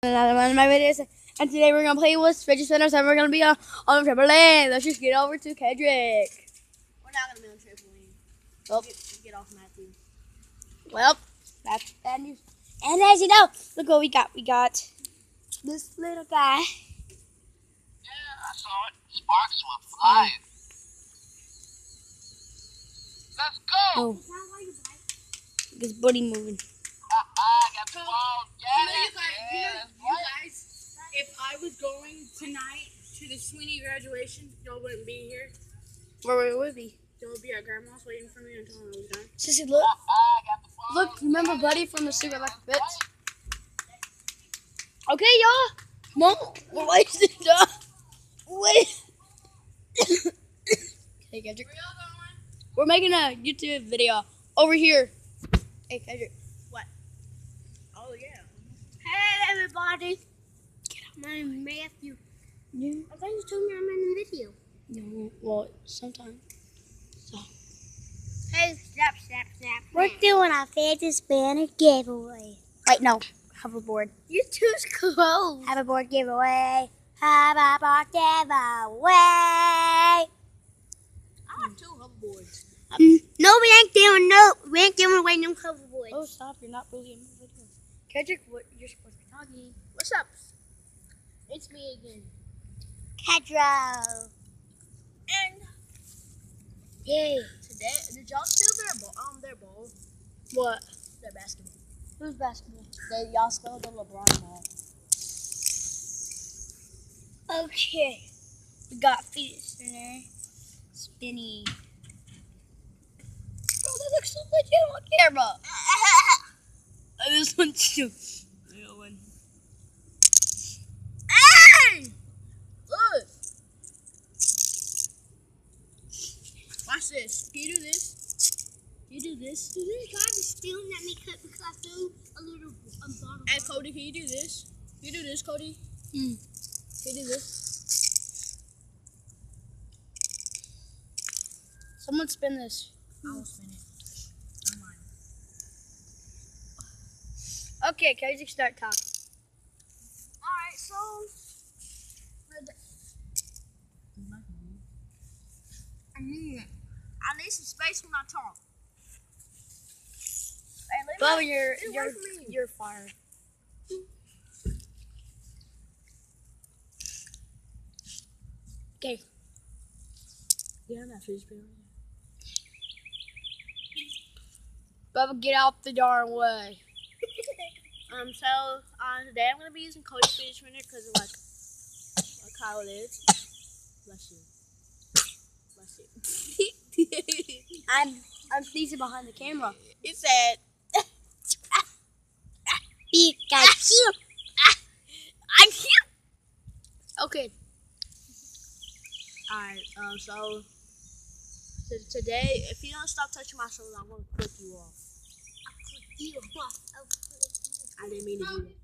Another one of my videos, and today we're gonna play with fidget spinners, and we're gonna be on the trampoline. Let's just get over to Kedrick. We're not gonna be on the trampoline. Well, get off Matthew. Well, that's bad news. And as you know, look what we got. We got this little guy. Yeah, I saw it. Sparks were flying. Let's go. Oh, this booty moving. I got the ball. You guys, if I was going tonight to the Sweeney graduation, y'all wouldn't be here. Where would we? Y'all would be at Grandma's waiting for me until I was done. Sissy, look. I got the ball. Look, remember Buddy from the Secret Life of Bits? Okay, y'all. Come on. We're wasting time. Wait. Hey, Kedrick. Where y'all going? We're making a YouTube video over here. Hey, Kedrick. What? Oh, yeah. Hey everybody! My name is Matthew. Yeah. I thought you told me I'm in the video. No, well, sometime. So. Hey, snap. We're doing a fidget spinner giveaway. Right now, hoverboard. You're too close. Hoverboard giveaway. Hoverboard giveaway. I have 2 hoverboards. No, we ain't giving away no hoverboards. Oh, stop! You're not really in the video. Kedrick, what? You're supposed to be talking. What's up? It's me again. Kedro. And Yay! today, did y'all steal their ball? What? Their basketball. Who's basketball? Y'all stole the LeBron ball. Okay, we got fidget spinner, spinny. Bro, that looks so legit on camera. This one's too. Real one. Hey! Look! Watch this. Can you do this? Can you do this? You guys are stealing at me because I threw a little bottle. Hey, Cody, can you do this? Can you do this, Cody? Can you do this? Someone spin this. I will spin it. Not mine. Okay, Kedrick, start talking. Alright, so... I need some space when I talk. Hey, Bubba, away from me. you're fired. Okay. Yeah, I'm not finished. Bubba, get out the darn way. So today I'm gonna be using Cody's fidget spinner because of like how it is. Bless you. Bless you. I'm sneezing behind the camera. He said, Pikachu. "I'm here." Okay. Alright. So today, if you don't stop touching my shoulder, I'm gonna clip you off. I didn't mean to do that.